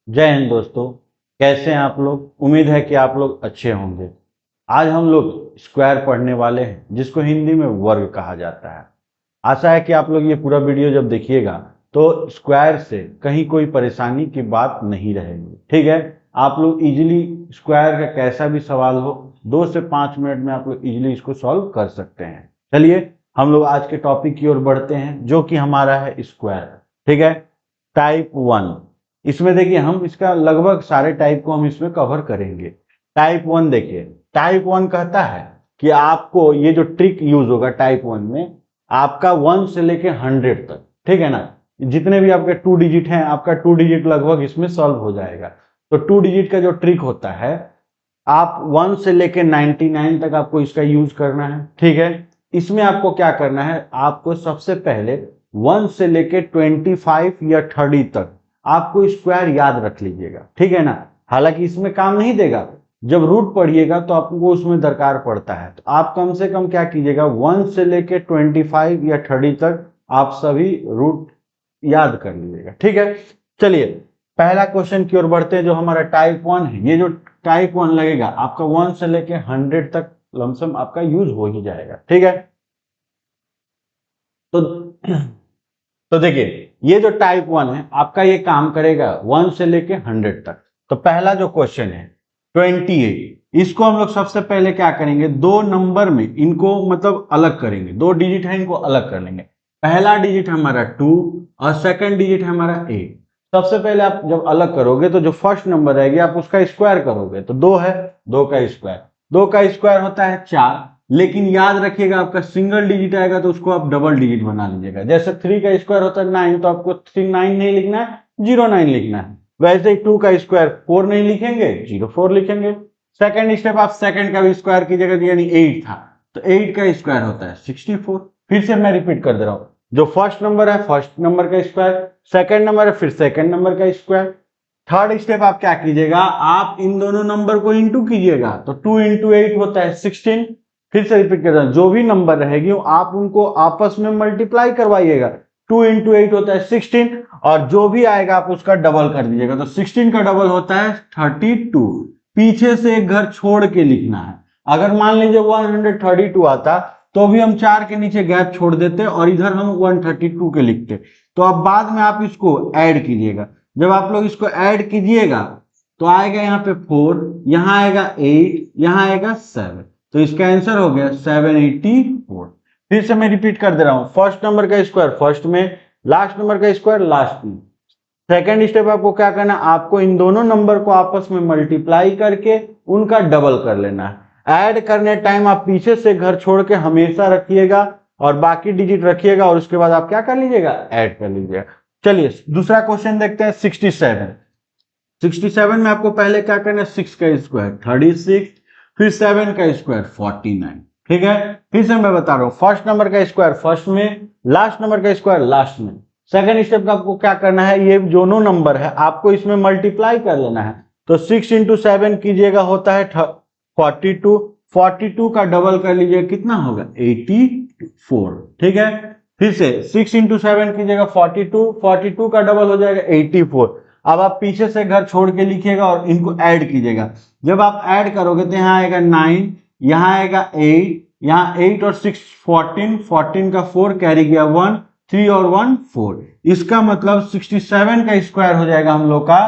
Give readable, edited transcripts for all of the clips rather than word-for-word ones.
जय हिंद दोस्तों। कैसे हैं आप लोग? उम्मीद है कि आप लोग अच्छे होंगे। आज हम लोग स्क्वायर पढ़ने वाले हैं, जिसको हिंदी में वर्ग कहा जाता है। आशा है कि आप लोग ये पूरा वीडियो जब देखिएगा तो स्क्वायर से कहीं कोई परेशानी की बात नहीं रहेगी। ठीक है, आप लोग इजीली स्क्वायर का कैसा भी सवाल हो 2 से 5 मिनट में आप लोग इजीली इसको सॉल्व कर सकते हैं। चलिए हम लोग आज के टॉपिक की ओर बढ़ते हैं, जो कि हमारा है स्क्वायर। ठीक है, टाइप 1। इसमें देखिए हम इसका लगभग सारे टाइप को हम इसमें कवर करेंगे। टाइप 1 देखिए, टाइप 1 कहता है कि आपको ये जो ट्रिक यूज होगा टाइप 1 में, आपका 1 से लेके 100 तक, ठीक है ना, जितने भी आपके 2 डिजिट हैं, आपका 2 डिजिट लगभग इसमें सॉल्व हो जाएगा। तो 2 डिजिट का जो ट्रिक होता है, आप 1 से लेके 99 तक आपको इसका यूज करना है। ठीक है, इसमें आपको क्या करना है, आपको सबसे पहले 1 से लेके 25 या 30 तक आपको स्क्वायर याद रख लीजिएगा। ठीक है ना, हालांकि इसमें काम नहीं देगा, जब रूट पढ़िएगा तो आपको उसमें दरकार पड़ता है। तो आप कम से कम क्या कीजिएगा, 1 से लेके 25 या 30 तक आप सभी रूट याद कर लीजिएगा। ठीक है, चलिए पहला क्वेश्चन की ओर बढ़ते हैं, जो हमारा टाइप 1 है। ये जो टाइप 1 लगेगा आपका 1 से लेके 100 तक लमसम आपका यूज हो ही जाएगा। ठीक है, तो तो देखिए ये जो टाइप 1 है आपका, ये काम करेगा 1 से लेके 100 तक। तो पहला जो क्वेश्चन है 28, इसको हम लोग सबसे पहले क्या करेंगे, दो नंबर में इनको मतलब अलग करेंगे। 2 डिजिट है, इनको अलग कर लेंगे। पहला डिजिट हमारा 2 और सेकंड डिजिट है हमारा 8। सबसे पहले आप जब अलग करोगे तो जो फर्स्ट नंबर रहेगी आप उसका स्क्वायर करोगे, तो 2 है, 2 का स्क्वायर, 2 का स्क्वायर होता है 4। लेकिन याद रखिएगा आपका सिंगल डिजिट आएगा तो उसको आप डबल डिजिट बना लीजिएगा। जैसे 3 का स्क्वायर होता है 9, तो आपको 9 नहीं लिखना है, 09 लिखना है। वैसे ही 2 का स्क्वायर 4 नहीं लिखेंगे, 04 लिखेंगे। सेकंड स्टेप, आप सेकंड का भी स्क्वायर कीजिएगा, यानी 8 था तो 8 का स्क्वायर होता है 64। फिर से मैं रिपीट कर दे रहा हूं, जो फर्स्ट नंबर है फर्स्ट नंबर का स्क्वायर, सेकंड नंबर है फिर सेकंड नंबर का स्क्वायर। थर्ड स्टेप आप क्या कीजिएगा, आप इन दोनों नंबर को इंटू कीजिएगा, तो 2 इंटू 8 होता है 16। फिर से रिपीट कर रहा हूं, जो भी नंबर रहेगी आप उनको आपस में मल्टीप्लाई करवाइएगा। 2 इंटू 8 होता है 16, और जो भी आएगा आप उसका डबल कर दीजिएगा। तो 16 का डबल होता है 32। पीछे से एक घर छोड़ के लिखना है। अगर मान लीजिए 132 आता तो भी हम 4 के नीचे गैप छोड़ देते और इधर हम 132 के लिखते। तो अब बाद में आप इसको ऐड कीजिएगा। जब आप लोग इसको ऐड कीजिएगा तो आएगा यहाँ पे 4, यहाँ आएगा 8, यहाँ आएगा 7। तो इसका आंसर हो गया 784। फिर से मैं रिपीट कर दे रहा हूं, फर्स्ट नंबर का स्क्वायर फर्स्ट में, लास्ट नंबर का स्क्वायर लास्ट में। सेकंड स्टेप आपको क्या करना है, आपको इन दोनों नंबर को आपस में मल्टीप्लाई करके उनका डबल कर लेना है। ऐड करने टाइम आप पीछे से घर छोड़ के हमेशा रखिएगा और बाकी डिजिट रखिएगा, और उसके बाद आप क्या कर लीजिएगा, ऐड कर लीजिएगा। चलिए दूसरा क्वेश्चन देखते हैं, 67। 67 में आपको पहले क्या करना है, 6 का स्क्वायर 36, फिर 7 का स्क्वायर 49। ठीक है, फिर से मैं बता रहा हूं, फर्स्ट नंबर का स्क्वायर फर्स्ट में, लास्ट नंबर का स्क्वायर लास्ट में। सेकंड स्टेप का आपको क्या करना है, ये दोनों नंबर है आपको इसमें मल्टीप्लाई कर लेना है। तो 6 इंटू 7 कीजिएगा होता है 42। 42 का डबल कर लीजिए, कितना होगा 84। ठीक है, फिर से 6 इंटू 7 कीजिएगा 42, 42 का डबल हो जाएगा 84। अब आप पीछे से घर छोड़ के लिखिएगा और इनको ऐड कीजिएगा। जब आप ऐड करोगे तो यहाँ आएगा 9, यहाँ आएगा 8, यहाँ 8 और 6 14, 14 का 4 कैरी गया 1, 3 और 1 4। इसका मतलब 67 का स्क्वायर हो जाएगा हम लोग का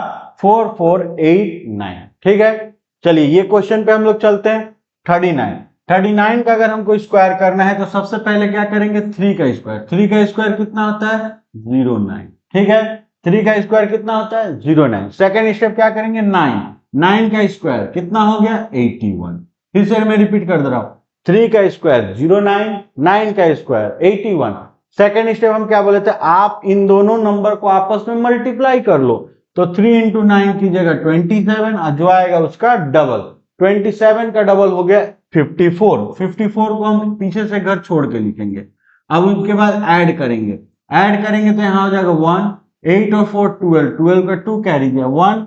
4489। ठीक है, चलिए ये क्वेश्चन पे हम लोग चलते हैं। 39, 39 का अगर हमको स्क्वायर करना है तो सबसे पहले क्या करेंगे, 3 का स्क्वायर। 3 का स्क्वायर कितना होता है 09। ठीक है, 3 का स्क्वायर कितना होता है 09। सेकंड स्टेप क्या करेंगे, 9, 9 का स्क्वायर कितना हो गया 81। फिर से मैं रिपीट कर दे रहा हूं, 3 का स्क्वायर 09, 9 का स्क्वायर 81। सेकंड स्टेप हम क्या बोले थे, आप इन दोनों नंबर को आपस में मल्टीप्लाई कर लो। तो 3 इंटू 9 कीजिएगा 27, और जो आएगा उसका डबल, 27 का डबल हो गया 54। 54 को हम पीछे से घर छोड़ के लिखेंगे। अब उसके बाद ऐड करेंगे, ऐड करेंगे तो यहाँ हो जाएगा 1, 8 और 4 12, 12 का 2 कैरी गया 1,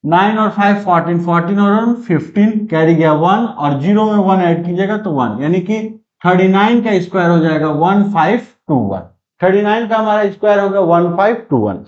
9 और 5 14, 14 और 1 15 कैरी गया 1, और 0 में 1 ऐड कीजिएगा तो 1, यानी कि 39 का स्क्वायर हो जाएगा 1521। 39 का हमारा स्क्वायर होगा 1521।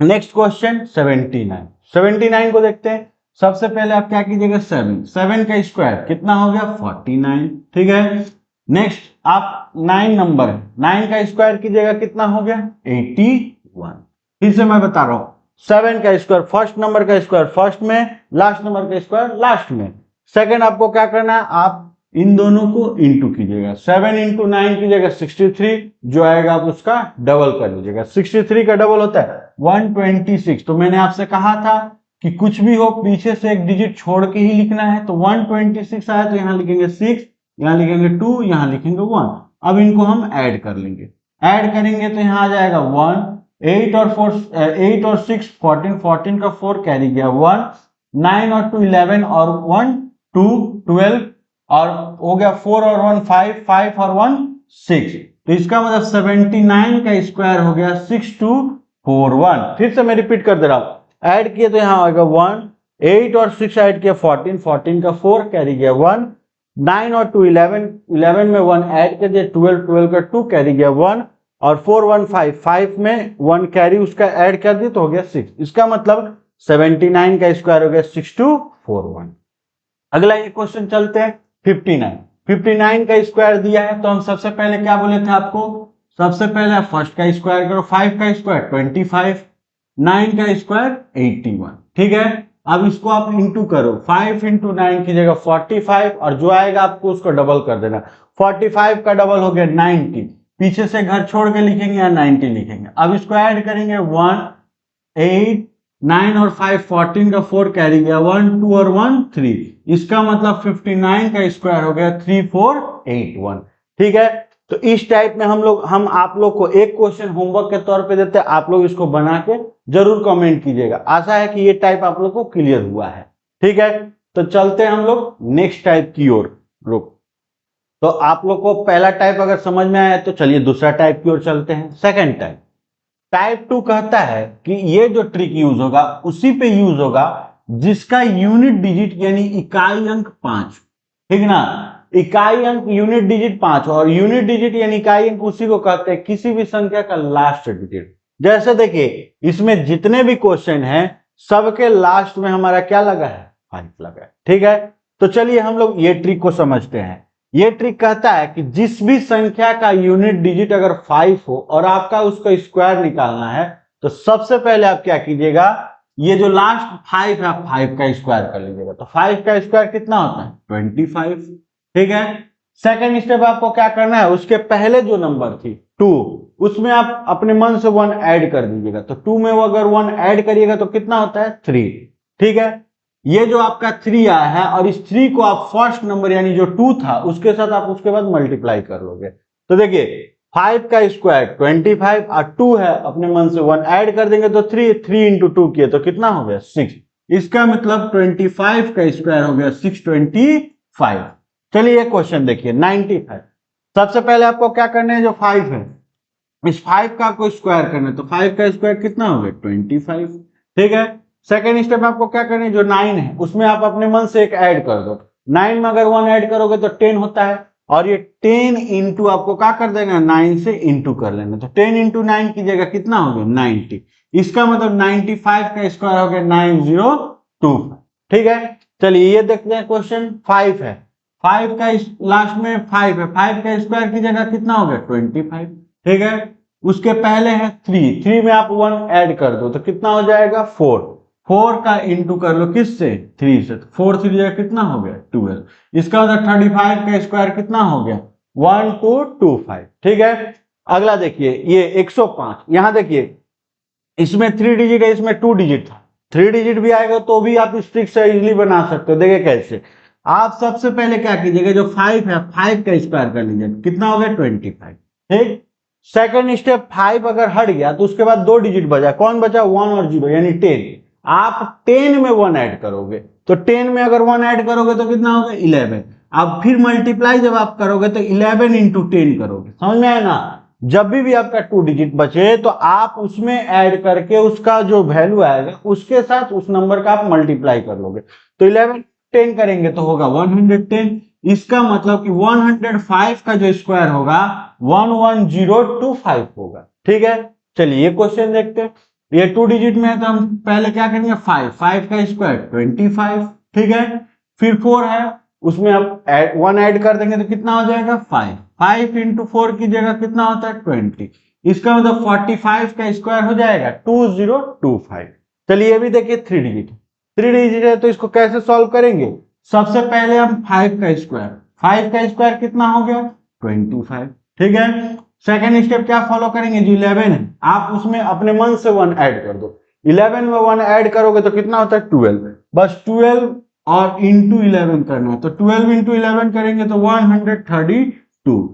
Next question 79। 79 को देखते हैं। सबसे पहले आप क्या कीजिएगा, 7 का स्क्वायर कितना हो गया 49, ठीक है। नेक्स्ट आप 9 नंबर है, 9 का स्क्वायर कीजिएगा कितना हो गया 81। फिर से मैं बता रहा हूं, 7 का स्क्वायर फर्स्ट नंबर का स्क्वायर फर्स्ट में, लास्ट नंबर का स्क्वायर लास्ट में। सेकंड आपको क्या करना है, आप इन दोनों को इंटू कीजिएगा, 7 इंटू 9 कीजिएगा 63, जो आएगा आप उसका डबल कर लीजिएगा। 63 का डबल होता है 126। तो मैंने आपसे कहा था कि कुछ भी हो पीछे से एक डिजिट छोड़ के ही लिखना है। तो 126 आया तो यहां लिखेंगे 6, यहां लिखेंगे 2, यहां लिखेंगे 1। अब इनको हम ऐड कर लेंगे, ऐड करेंगे तो यहां आ जाएगा 1, 8 और 6 14, 14 का 4 कैरी गया 1, 9 और 2 11 और 1 2 12 और हो गया 4 और 1 5, 5 और 1 6। तो इसका मतलब 79 का स्क्वायर हो गया 6241। फिर से मैं रिपीट कर दे रहा हूं, ऐड किए तो यहां आएगा 1, 8 और 6 ऐड किया 14, 14 का 4 कैरी गया 1, 9 और 2 11, 11 में 1 ऐड कर दिया 12, 12 का 2 कैरी गया 1 और 4 1 5, 5 में 1 कैरी उसका ऐड कर दिया तो हो गया 6। इसका मतलब 79 का स्क्वायर हो गया 6241। अगला ये क्वेश्चन चलते हैं 59। 59 का स्क्वायर दिया है तो हम सबसे पहले क्या बोले थे आपको, सबसे पहले फर्स्ट का स्क्वायर करो, 5 का स्क्वायर 25, 9 का स्क्वायर 81, ठीक है। अब इसको आप इंटू करो, 5 इंटू 9 की जगह 45 और जो आएगा आपको उसको डबल कर देना। 45 का डबल हो गया 90, पीछे से घर छोड़ के लिखेंगे या 90 लिखेंगे। अब इसको ऐड करेंगे 1 8 9 और 5 14 का 4 कैरी गया 1 2 और 1 3। इसका मतलब 59 का स्क्वायर हो गया 3481, ठीक है। तो इस टाइप में हम आप लोग को एक क्वेश्चन होमवर्क के तौर पे देते हैं, आप लोग इसको बना के जरूर कमेंट कीजिएगा। आशा है कि ये टाइप आप लोग को क्लियर हुआ है, ठीक है। तो चलते हैं हम लोग नेक्स्ट टाइप की ओर। रुक, तो आप लोग को पहला टाइप अगर समझ में आया तो चलिए दूसरा टाइप की ओर चलते हैं। सेकंड टाइप, टाइप 2 कहता है कि ये जो ट्रिक यूज होगा उसी पे यूज होगा जिसका यूनिट डिजिट यानी इकाई अंक 5, ठीक ना। इकाई अंक यूनिट डिजिट 5 और यूनिट डिजिट यानी इकाई अंक उसी को कहते हैं किसी भी संख्या का लास्ट डिजिट। जैसे देखिए इसमें जितने भी क्वेश्चन हैं सबके लास्ट में हमारा क्या लगा है 5 लगा है, ठीक है। तो चलिए हम लोग ये ट्रिक को समझते हैं। ये ट्रिक कहता है कि जिस भी संख्या का यूनिट डिजिट अगर 5 हो और आपका उसका स्क्वायर निकालना है तो सबसे पहले आप क्या कीजिएगा, ये जो लास्ट 5 है 5 का स्क्वायर कर लीजिएगा। तो 5 का स्क्वायर कितना होता है 25, ठीक है। सेकंड स्टेप आपको क्या करना है, उसके पहले जो नंबर थी 2 उसमें आप अपने मन से 1 ऐड कर दीजिएगा। तो 2 में वो अगर 1 ऐड करिएगा तो कितना होता है 3, ठीक है। ये जो आपका 3 आया है और इस 3 को आप फर्स्ट नंबर यानी जो 2 था उसके साथ आप उसके बाद मल्टीप्लाई कर लोगे। तो देखिए 5 का स्क्वायर 25 और 2 है अपने मन से 1 ऐड कर देंगे तो 3 इंटू 2 किए तो कितना हो गया 6। इसका मतलब 25 का स्क्वायर हो गया 625। चलिए क्वेश्चन देखिए 95। सबसे पहले आपको क्या करना है, जो 5 है इस 5 का आपको स्क्वायर करना है। तो 5 का स्क्वायर कितना हो गया 25, ठीक है। सेकेंड स्टेप आपको क्या करना है, जो 9 है उसमें आप अपने मन से एक ऐड कर दो। 9 में अगर 1 ऐड करोगे तो 10 होता है और ये 10 इंटू आपको क्या कर देना 9 से इंटू कर लेना। तो 10 इंटू 9 की जगह कितना हो गया 90। इसका मतलब 95 का स्क्वायर हो गया 9025, ठीक है। चलिए ये देखते हैं क्वेश्चन 5 है, 5 का लास्ट में 5 है, 5 का स्क्वायर की जगह कितना हो गया 25, ठीक है। उसके पहले है 3 में आप 1 ऐड कर दो तो कितना हो जाएगा 4 का इंटू कर लो किससे 3 से, 4 3 जगह कितना हो गया 12। इसका मतलब 35 का स्क्वायर कितना हो गया 1225, ठीक है। अगला देखिए ये 105। यहां देखिए इसमें 3 डिजिट है, इसमें 2 डिजिट था। 3 डिजिट भी आएगा तो भी आप इस ट्रिक से इजीली बना सकते हो। देखिए कैसे, आप सबसे पहले क्या कीजिएगा, जो 5 है 5 का स्क्वायर कर लीजिए, कितना हो गया 25, ठीक। सेकंड स्टेप 5 अगर हट गया तो उसके बाद 2 डिजिट बचा, कौन बचा 1 और 0 यानी 10। आप 10 में 1 ऐड करोगे तो 10 में अगर 1 ऐड करोगे तो कितना होगा 11। अब फिर मल्टीप्लाई जब आप करोगे तो 11 इंटू 10 करोगे, समझ में आया ना। जब भी आपका 2 डिजिट बचे तो आप उसमें ऐड करके उसका जो वैल्यू आएगा उसके साथ उस नंबर का आप मल्टीप्लाई कर लोगे। तो 11 10 करेंगे तो होगा 110। इसका मतलब कि 105 का जो स्क्वायर होगा 11025 होगा, ठीक है। चलिए ये क्वेश्चन देखते हैं। ये 2 डिजिट में है तो हम पहले क्या करेंगे 5, 5 का स्क्वायर 25, ठीक है। फिर 4 है, उसमें आप 1 ऐड कर देंगे तो कितना हो जाएगा 5, 5 इंटू 4 की जगह कितना होता है 20, इसका मतलब 45 का स्क्वायर हो जाएगा 2025। चलिए ये भी देखिए 3 डिजिट, 3 डिजिट है तो इसको कैसे सॉल्व करेंगे। सबसे पहले हम 5 का स्क्वायर, 5 का स्क्वायर कितना हो गया 25, ठीक है। सेकंड स्टेप क्या फॉलो करेंगे, जो 11 है आप उसमें अपने मन से 1 ऐड कर दो, 11 में 1 ऐड करोगे तो कितना होता है 12, बस 12 और इंटू 11 करना है, तो 12 इंटू 11 करेंगे तो 132,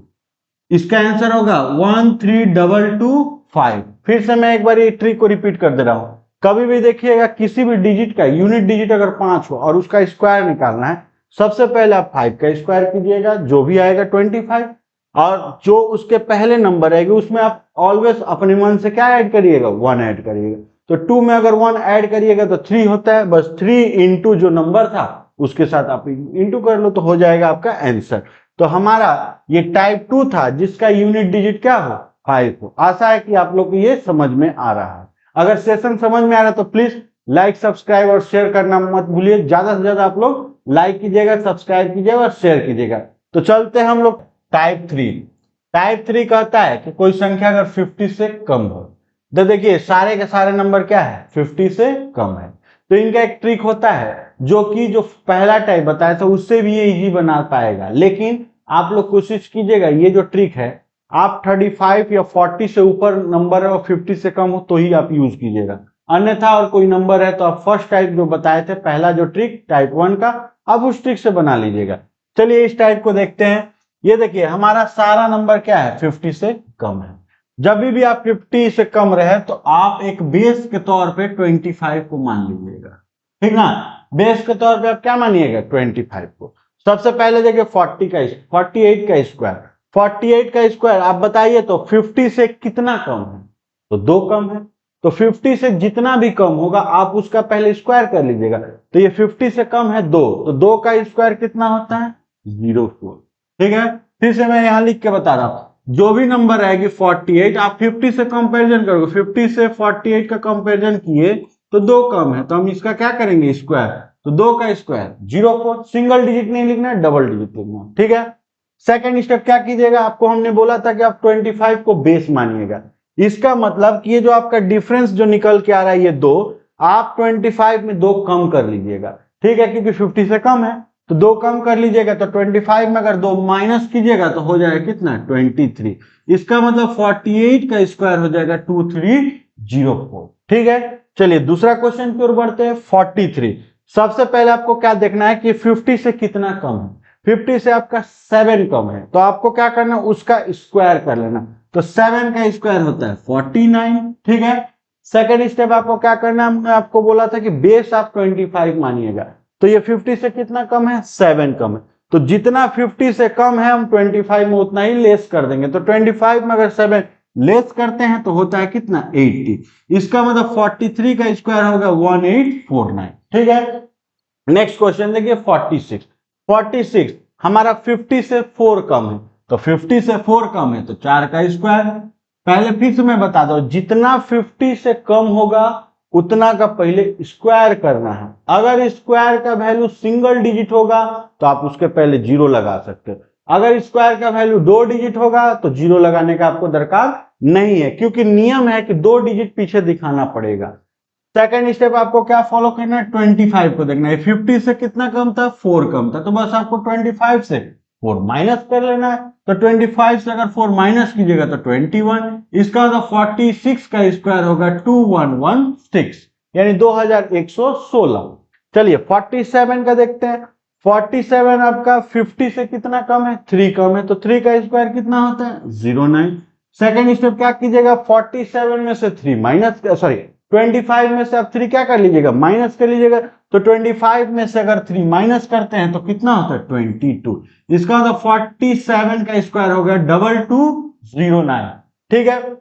इसका आंसर होगा 13225। फिर से मैं एक बार ये ट्रिक को रिपीट कर दे रहा हूं, कभी भी देखिएगा किसी भी डिजिट का यूनिट डिजिट अगर 5 हो और उसका स्क्वायर निकालना है, सबसे पहले आप 5 का स्क्वायर कीजिएगा जो भी आएगा 25, और जो उसके पहले नंबर आएगी उसमें आप ऑलवेज अपने मन से क्या ऐड करिएगा 1 ऐड करिएगा। तो 2 में अगर 1 ऐड करिएगा तो 3 होता है, बस 3 इंटू जो नंबर था उसके साथ आप इंटू कर लो तो हो जाएगा आपका आंसर। तो हमारा ये टाइप 2 था जिसका यूनिट डिजिट क्या हो 5 हो। आशा है कि आप लोग को ये समझ में आ रहा है। अगर सेशन समझ में आ रहा है तो प्लीज लाइक सब्सक्राइब और शेयर करना मत भूलिए, ज्यादा से ज्यादा आप लोग लाइक कीजिएगा, सब्सक्राइब कीजिएगा और शेयर कीजिएगा। तो चलते हैं हम लोग टाइप 3। टाइप 3 कहता है कि कोई संख्या अगर 50 से कम हो, तो देखिए सारे के सारे नंबर क्या है 50 से कम है, तो इनका एक ट्रिक होता है जो कि जो पहला टाइप बताया था उससे भी ये इजी बना पाएगा। लेकिन आप लोग कोशिश कीजिएगा ये जो ट्रिक है आप 35 या 40 से ऊपर नंबर है और 50 से कम हो तो ही आप यूज कीजिएगा, अन्यथा और कोई नंबर है तो आप फर्स्ट टाइप जो बताए थे पहला जो ट्रिक टाइप 1 का, आप उस ट्रिक से बना लीजिएगा। चलिए इस टाइप को देखते हैं। ये देखिए हमारा सारा नंबर क्या है 50 से कम है। जब भी आप 50 से कम रहे तो आप एक बेस के तौर पे 25 को मान लीजिएगा, ठीक ना। बेस के तौर पे आप क्या मानिएगा 25 को। सबसे पहले देखिए 48 का स्क्वायर, 48 का स्क्वायर आप बताइए तो 50 से कितना कम है, तो 2 कम है, तो 50 से जितना भी कम होगा आप उसका पहले स्क्वायर कर लीजिएगा। तो ये 50 से कम है 2, तो 2 का स्क्वायर कितना होता है 04, ठीक है। फिर से मैं यहां लिख के बता रहा हूं, जो भी नंबर आएगी 48 आप 50 से कंपैरिजन करोगे, 50 से 48 का कंपैरिजन किए तो 2 कम है तो हम इसका क्या करेंगे स्क्वायर, तो 2 का स्क्वायर 04, सिंगल डिजिट नहीं लिखना है डबल डिजिट लिखना है, ठीक है। सेकंड स्टेप क्या कीजिएगा, आपको हमने बोला था कि आप 25 को बेस मानिएगा, इसका मतलब कि ये जो आपका डिफरेंस जो निकल के आ रहा है ये 2, आप 25 में 2 कम कर लीजिएगा, ठीक है, क्योंकि 50 से कम है तो 2 कम कर लीजिएगा। तो 25 में अगर 2 माइनस कीजिएगा तो हो जाएगा कितना 23, इसका मतलब 48 का स्क्वायर हो जाएगा 2304, ठीक है। चलिए दूसरा क्वेश्चन की ओर बढ़ते हैं 43। सबसे पहले आपको क्या देखना है कि 50 से कितना कम है, 50 से आपका 7 कम है तो आपको क्या करना है उसका स्क्वायर कर लेना, तो 7 का स्क्वायर होता है 49, ठीक है। सेकंड स्टेप आपको क्या करना है, हमने आपको बोला था कि बेस आप 25 मानिएगा, तो ये 50 से कितना कम है 7 कम है, तो जितना 50 से कम है हम 25 में उतना ही लेस कर देंगे, तो 25 में अगर 7 लेस करते हैं तो होता है कितना 80, इसका मतलब 43 का स्क्वायर होगा 1849, ठीक है। नेक्स्ट क्वेश्चन देखिए 46 हमारा 50 से 4 कम है, तो 50 से 4 कम है तो 4 का स्क्वायर। पहले फिर से मैं बता दूं जितना 50 से कम होगा उतना का पहले स्क्वायर करना है, अगर स्क्वायर का वैल्यू सिंगल डिजिट होगा तो आप उसके पहले 0 लगा सकते हो, अगर स्क्वायर का वैल्यू 2 डिजिट होगा तो 0 लगाने का आपको दरकार नहीं है, क्योंकि नियम है कि 2 डिजिट पीछे दिखाना पड़ेगा। सेकंड स्टेप आपको क्या फॉलो करना है 25 को देखना है, 50 से कितना कम था 4 कम था, तो बस आपको 25 से 4 माइनस कर लेना है, तो 25 से अगर 4 माइनस कीजिएगा तो 21, इसका मतलब 46 का स्क्वायर होगा 2116 यानी 2116। चलिए 47 का देखते हैं, 47 आपका 50 से कितना कम है 3 कम है, तो 3 का स्क्वायर कितना होता है 09। सेकंड स्टेप क्या कीजिएगा 47 में से 3 माइनस 25 में से आप 3 क्या कर लीजिएगा माइनस कर लीजिएगा, तो 25 में से अगर 3 माइनस करते हैं तो कितना होता है 22, इसका मतलब 47 का स्क्वायर हो गया 2209, ठीक है।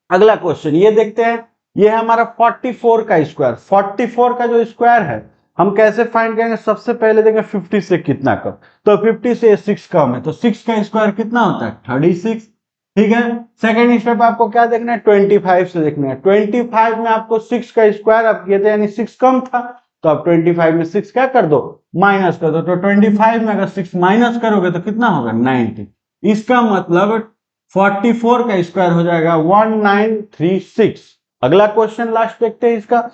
अगला क्वेश्चन ये देखते हैं, ये है हमारा 44 का स्क्वायर। 44 का जो स्क्वायर है हम कैसे फाइंड करेंगे, सबसे पहले देखेंगे 50 से कितना कम, तो 50 से 6 कम है तो 6 का स्क्वायर कितना होता है 36, ठीक है। सेकेंड स्टेप आपको क्या देखना है, 25 से देखना है। 25 में आपको 6 का स्क्वायर आप किए थे, यानी 6 कम था, तो आप 25 में 6 क्या कर दो, माइनस कर दो। तो 25 में अगर 6 माइनस करोगे तो कितना होगा, 90। इसका मतलब 44 का स्क्वायर हो जाएगा 1936। अगला क्वेश्चन लास्ट देखते हैं इसका।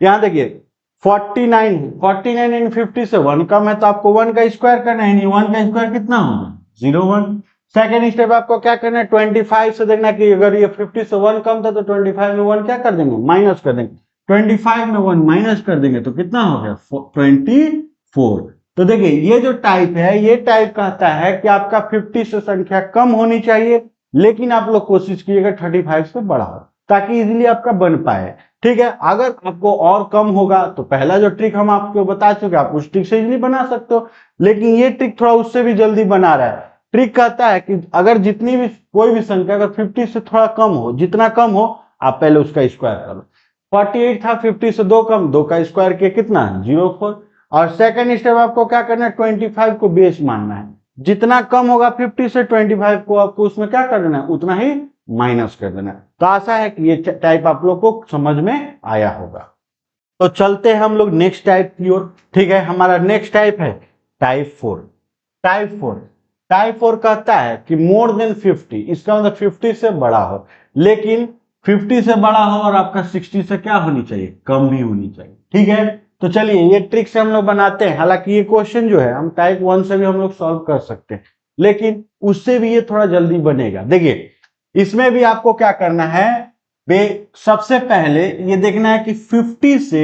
यहां देखिए 49 इन 50 से 1 कम है, तो आपको 1 का स्क्वायर करना है, 1 का स्क्वायर कितना होगा, 01। सेकेंड स्टेप आपको क्या करना है, 25 से देखना कि अगर ये 50 से 1 कम था तो 25 में 1 क्या कर देंगे, माइनस कर देंगे। 25 में 1 माइनस कर देंगे तो कितना हो गया, 24। तो देखिए ये जो टाइप है, ये टाइप कहता है कि आपका 50 से संख्या कम होनी चाहिए, लेकिन आप लोग कोशिश कीजिएगा 35 से बड़ा हो, ताकि इजीली आपका बन पाए। ठीक है, अगर आपको और कम होगा तो पहला जो ट्रिक हम आपको बता चुके, आप उस ट्रिक से इजीली बना सकते हो, लेकिन ये ट्रिक थोड़ा उससे भी जल्दी बना रहा है। ट्रिक कहता है कि अगर जितनी भी कोई भी संख्या अगर 50 से थोड़ा कम हो, जितना कम हो आप पहले उसका स्क्वायर करो। 48 था, 50 से 2 कम, 2 का स्क्वायर के कितना, 04। और सेकंड स्टेप आपको क्या करना है, 25 को बेस मानना है, जितना कम होगा 50 से 25 को आपको उसमें क्या कर देना है, उतना ही माइनस कर देना है। तो आशा है कि ये टाइप आप लोग को समझ में आया होगा। तो चलते हैं हम लोग नेक्स्ट टाइप की ओर। ठीक है, हमारा नेक्स्ट टाइप है टाइप 4। टाइप 4 कहता है कि मोर देन 50, इसका मतलब 50 से बड़ा हो, लेकिन 50 से बड़ा हो और आपका 60 से क्या होनी चाहिए, कम भी होनी चाहिए। ठीक है, तो चलिए ये ट्रिक से हम लोग बनाते हैं। हालांकि ये क्वेश्चन जो है हम टाइप 1 से भी हम लोग सॉल्व कर सकते हैं, लेकिन उससे भी ये थोड़ा जल्दी बनेगा। देखिए इसमें भी आपको क्या करना है, सबसे पहले ये देखना है कि 50 से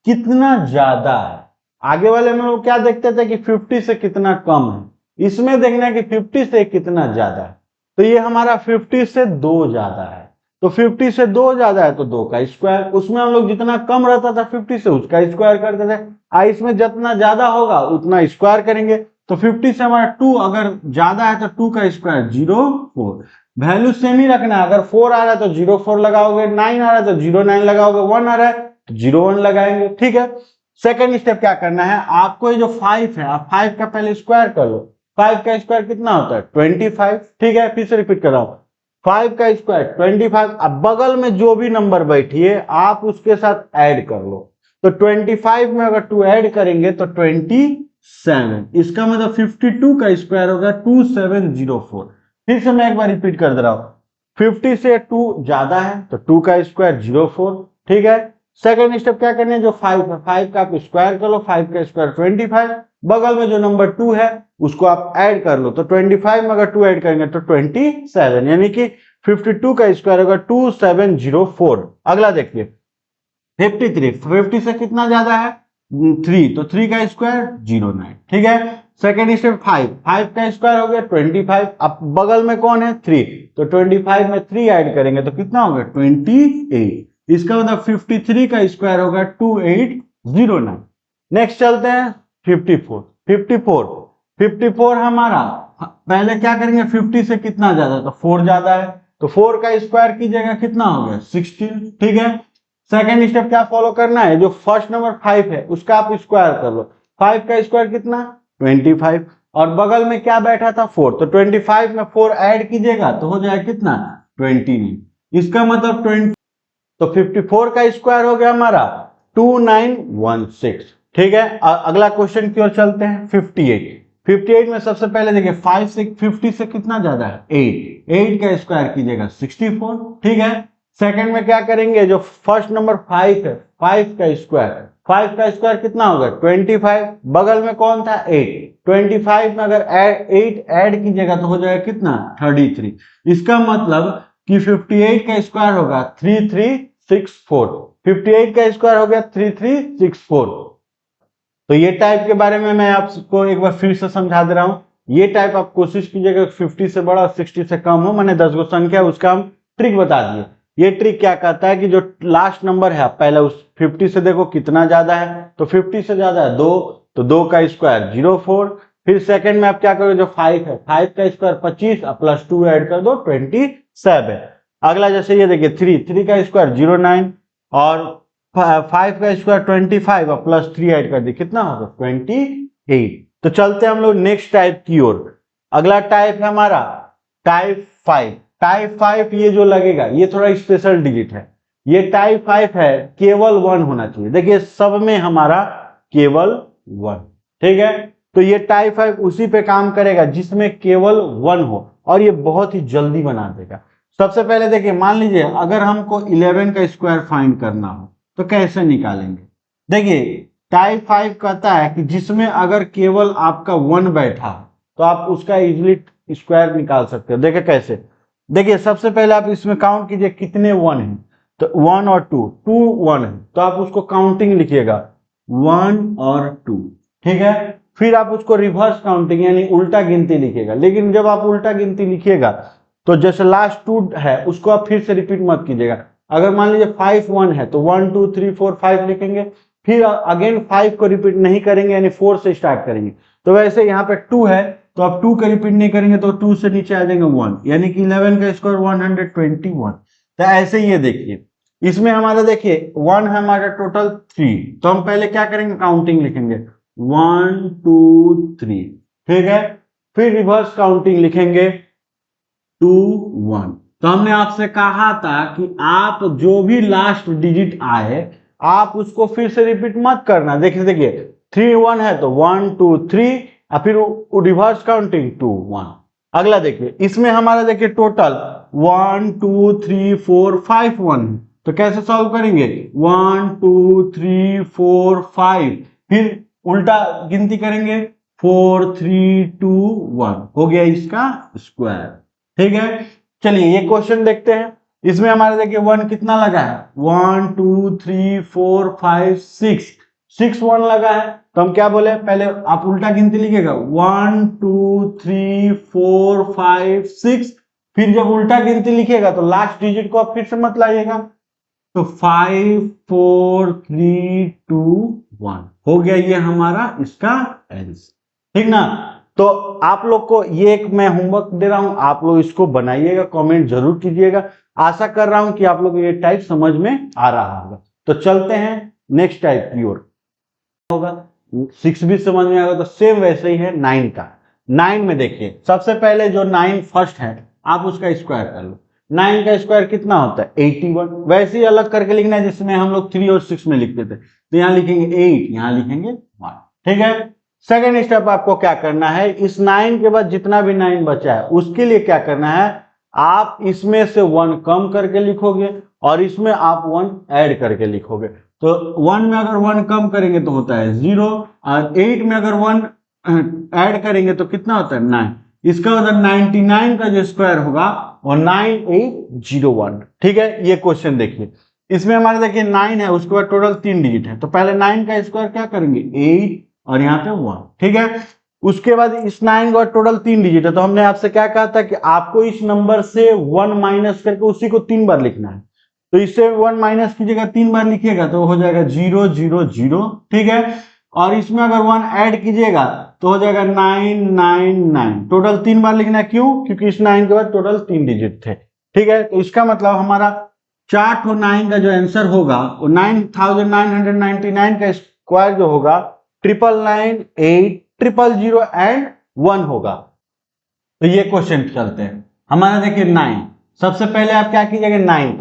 कितना ज्यादा है। आगे वाले में लोग क्या देखते थे कि 50 से कितना कम है, इसमें देखना है कि 50 से कितना ज्यादा है। तो ये हमारा 50 से 2 ज्यादा है, तो 50 से 2 ज्यादा है तो 2 का स्क्वायर। उसमें हम लोग जितना कम रहता था 50 से उसका स्क्वायर करते थे, इसमें जितना ज्यादा होगा उतना स्क्वायर करेंगे। तो 50 से हमारा 2 अगर ज्यादा है तो 2 का स्क्वायर 04। वैल्यू सेम ही रखना है, अगर 4 आ रहा है तो 04 लगाओगे, 9 आ रहा है तो 09 लगाओगे, 1 आ रहा है तो 01 लगाएंगे। ठीक है, सेकंड स्टेप क्या करना है, आपको ये जो 5 है, आप 5 का पहले स्क्वायर कर लो। 5 का स्क्वायर कितना होता है, 25। ठीक है, फिर से रिपीट कर रहा हूं, 5 का स्क्वायर 25। अब बगल में जो भी नंबर बैठिए आप उसके साथ ऐड कर लो। तो 25 में अगर 2 ऐड करेंगे तो 27, इसका मतलब 52 का स्क्वायर होगा 2704। फिर से मैं एक बार रिपीट कर दे रहा हूं, 50 से 2 ज्यादा है तो 2 का स्क्वायर 04। ठीक है, सेकंड स्टेप क्या करना है, जो 5 है 5 का आप स्क्वायर कर लो, 5 का स्क्वायर 25, बगल में जो नंबर 2 है उसको आप ऐड कर लो। तो 25 में अगर 2 ऐड करेंगे तो 27, यानी कि 52 का स्क्वायर होगा 2704। अगला देखिए 53, 50 से कितना ज्यादा है, 3, तो 3 का स्क्वायर 09। ठीक है, सेकेंड स्टेप 5 का स्क्वायर हो गया 25, अब बगल में कौन है 3, तो 25 में 3 ऐड करेंगे तो कितना होगा 28, इसका मतलब 53 का स्क्वायर होगा 2809। नेक्स्ट चलते हैं 54 हमारा, पहले क्या करेंगे 50 से कितना ज्यादा, तो 4 ज्यादा है, तो 4 का स्क्वायर कीजिएगा कितना हो गया 16। ठीक है, सेकेंड स्टेप क्या फॉलो करना है, जो फर्स्ट नंबर 5 है उसका आप स्क्वायर कर लो। 5 का स्क्वायर कितना 25, और बगल में क्या बैठा था 4, तो 25 में 4 ऐड कीजिएगा तो हो जाएगा कितना 29, इसका मतलब 20। तो 54 का स्क्वायर हो गया हमारा 2916। ठीक है, अगला क्वेश्चन की ओर चलते हैं 58 में सबसे पहले देखिए 5 से 50 से कितना ज्यादा है 8 का स्क्वायर कीजिएगा 64। ठीक है, सेकंड में क्या करेंगे, जो फर्स्ट नंबर 5 है 5 का स्क्वायर कितना होगा 25, बगल में कौन था 8, 25 में अगर 8 ऐड कीजिएगा तो हो जाएगा कितना 33, इसका मतलब कि 58 का स्क्वायर होगा 3364। 58 का स्क्वायर हो गया 3364। तो ये टाइप के बारे में मैं आपको एक बार फिर से समझा दे रहा हूं। ये टाइप आप कोशिश कीजिएगा 50 से बड़ा और 60 से कम हो, मैंने 10 गो संख्या उसका हम ट्रिक बता दिए। ये ट्रिक क्या कहता है कि जो लास्ट नंबर है पहले उस 50 से देखो कितना ज्यादा है, तो 50 से ज्यादा है 2, तो 2 का स्क्वायर 04। फिर सेकंड में आप क्या करोगे, जो 5 है 5 का स्क्वायर 25 प्लस 2 ऐड कर दो 27। अगला जैसे ये देखिए 3 का स्क्वायर 09, और 5 का स्क्वायर 25 और प्लस 3 ऐड कर दी कितना होगा 28। तो चलते हैं हम लोग नेक्स्ट टाइप की ओर। अगला टाइप है हमारा टाइप टाइप 5 ये जो लगेगा ये थोड़ा स्पेशल डिजिट है, ये टाइप 5 है, केवल 1 होना चाहिए। देखिए सब में हमारा केवल 1, ठीक है। तो ये टाइप 5 उसी पे काम करेगा जिसमें केवल 1 हो, और ये बहुत ही जल्दी बना देगा। सबसे पहले देखिए, मान लीजिए अगर हमको 11 का स्क्वायर फाइंड करना हो तो कैसे निकालेंगे। देखिए टाइप 5 कहता है कि जिसमें अगर केवल आपका 1 बैठा तो आप उसका इजिली स्क्वायर निकाल सकते हो। देखिए कैसे, देखिए सबसे पहले आप इसमें काउंट कीजिए कितने 1 हैं, तो 1 और 2, 2 1 है तो आप उसको काउंटिंग लिखिएगा 1 और 2, ठीक है। फिर आप उसको रिवर्स काउंटिंग यानी उल्टा गिनती लिखिएगा, लेकिन जब आप उल्टा गिनती लिखिएगा तो जैसे लास्ट 2 है उसको आप फिर से रिपीट मत कीजिएगा। अगर मान लीजिए 5 1 है तो 1 2 3 4 5 लिखेंगे, फिर अगेन 5 को रिपीट नहीं करेंगे यानी 4 से स्टार्ट करेंगे। तो वैसे यहाँ पे 2 है तो आप 2 का रिपीट नहीं करेंगे तो 2 से नीचे आ जाएंगे 1, यानी कि 11 का स्क्वायर 121। तो ऐसे ही ये देखिए, इसमें हमारा देखिए 1 है हमारा टोटल 3, तो हम पहले क्या करेंगे, काउंटिंग लिखेंगे 1 2 3, ठीक है। फिर रिवर्स काउंटिंग लिखेंगे 2 1। तो हमने आपसे कहा था कि आप जो भी लास्ट डिजिट आए आप उसको फिर से रिपीट मत करना। देखिए देखिए 3 1 है तो 1 2 3 और फिर रिवर्स काउंटिंग 2 1। अगला देखिए, इसमें हमारा देखिए टोटल 1 2 3 4 5 1, तो कैसे सॉल्व करेंगे 1 2 3 4 5, फिर उल्टा गिनती करेंगे 4 3 2 1, हो गया इसका स्क्वायर, ठीक है। चलिए ये क्वेश्चन देखते हैं। इसमें हमारे देखिए 1 कितना लगा है, 1 2 3 4 5 6 1 लगा है, तो हम क्या बोले, पहले आप उल्टा गिनती लिखिएगा 1 2 3 4 5 6, फिर जब उल्टा गिनती लिखिएगा तो लास्ट डिजिट को आप फिर से मत लाइएगा, तो 5 4 3 2 1 हो गया ये हमारा इसका आंसर, ठीक ना। तो आप लोग को ये एक मैं होमवर्क दे रहा हूं, आप लोग इसको बनाइएगा, कमेंट जरूर कीजिएगा। आशा कर रहा हूं कि आप लोग ये टाइप समझ में आ रहा होगा। तो चलते हैं नेक्स्ट टाइप की ओर। होगा 6 भी समझ में आएगा, तो सेम वैसे ही है 9 का। 9 में देखिए सबसे पहले जो 9 फर्स्ट है आप उसका स्क्वायर कर लो। 9 का स्क्वायर कितना होता है 81, वैसे ही अलग करके लिखना है जिसमें हम लोग 3 और 6 में लिखते थे, तो यहाँ लिखेंगे 8, यहाँ लिखेंगे 1, ठीक है। सेकेंड स्टेप आपको क्या करना है, इस 9 के बाद जितना भी 9 बचा है उसके लिए क्या करना है, आप इसमें से 1 कम करके लिखोगे और इसमें आप 1 ऐड करके लिखोगे। तो 1 में अगर 1 कम करेंगे तो होता है 0, और 8 में अगर 1 ऐड करेंगे तो कितना होता है 9। इसका मतलब 99 का जो स्क्वायर होगा वो 9801, ठीक है। ये क्वेश्चन देखिए, इसमें हमारे देखिए 9 है, उसके बाद टोटल 3 डिजिट है, तो पहले 9 का स्क्वायर क्या करेंगे 8 और यहाँ पे 1, ठीक है। उसके बाद इस 9 का टोटल 3 डिजिट है, तो हमने आपसे क्या कहा था कि आपको इस नंबर से 1 माइनस करके उसी को 3 बार लिखना है। तो इससे 1 माइनस कीजिएगा, 3 बार लिखिएगा तो हो जाएगा 0 0 0, ठीक है। और इसमें अगर 1 ऐड कीजिएगा तो हो जाएगा 999। टोटल 3 बार लिखना है, क्यों, क्योंकि इस 9 के बाद टोटल 3 डिजिट थे, ठीक है। तो इसका मतलब हमारा 4 और 9 का जो आंसर होगा वो 9999 का स्क्वायर जो होगा 999 8 000 एंड 1 होगा। तो ये क्वेश्चन चलते हैं। हमारा देखिए 9, सबसे पहले आप क्या कीजिएगा 9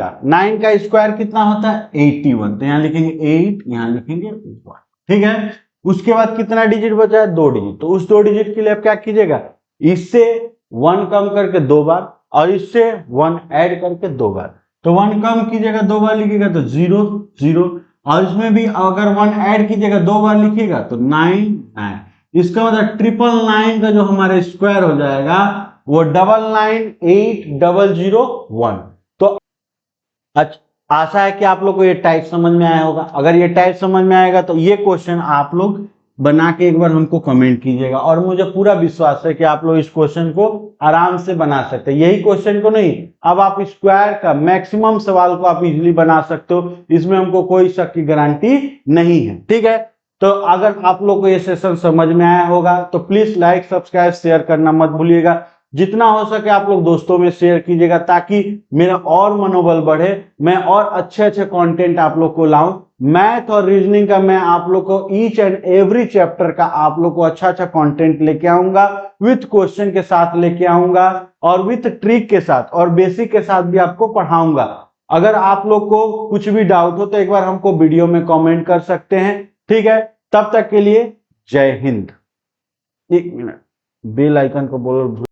का स्क्वायर कितना होता है 81, तो यहाँ लिखेंगे 8, यहाँ लिखेंगे 1, ठीक है। उसके बाद कितना डिजिट बचा है 2 डिजिट, तो उस 2 डिजिट के लिए आप क्या कीजिएगा, इससे 1 कम करके 2 बार और इससे 1 ऐड करके 2 बार। तो 1 कम कीजिएगा 2 बार लिखिएगा तो 0 0, और इसमें भी अगर 1 ऐड कीजिएगा 2 बार लिखिएगा तो 9 9। इसका मतलब 999 का जो हमारा स्क्वायर हो जाएगा वो 998001। तो आशा है कि आप लोग को ये टाइप समझ में आया होगा। अगर ये टाइप समझ में आएगा तो ये क्वेश्चन आप लोग बना के एक बार हमको कमेंट कीजिएगा, और मुझे पूरा विश्वास है कि आप लोग इस क्वेश्चन को आराम से बना सकते हैं। यही क्वेश्चन को नहीं, अब आप स्क्वायर का मैक्सिमम सवाल को आप इजीली बना सकते हो, इसमें हमको कोई शक की गारंटी नहीं है, ठीक है। तो अगर आप लोग को ये सेशन समझ में आया होगा तो प्लीज लाइक सब्सक्राइब शेयर करना मत भूलिएगा। जितना हो सके आप लोग दोस्तों में शेयर कीजिएगा ताकि मेरा और मनोबल बढ़े, मैं और अच्छे अच्छे कंटेंट आप लोग को लाऊं। मैथ और रीजनिंग का मैं आप लोग को ईच एंड एवरी चैप्टर का आप लोग को अच्छा अच्छा कंटेंट लेके आऊंगा, विथ क्वेश्चन के साथ लेके आऊंगा और विथ ट्रिक के साथ और बेसिक के साथ भी आपको पढ़ाऊंगा। अगर आप लोग को कुछ भी डाउट हो तो एक बार हमको वीडियो में कमेंट कर सकते हैं, ठीक है। तब तक के लिए जय हिंद। एक मिनट, बेल आइकन को बोलो।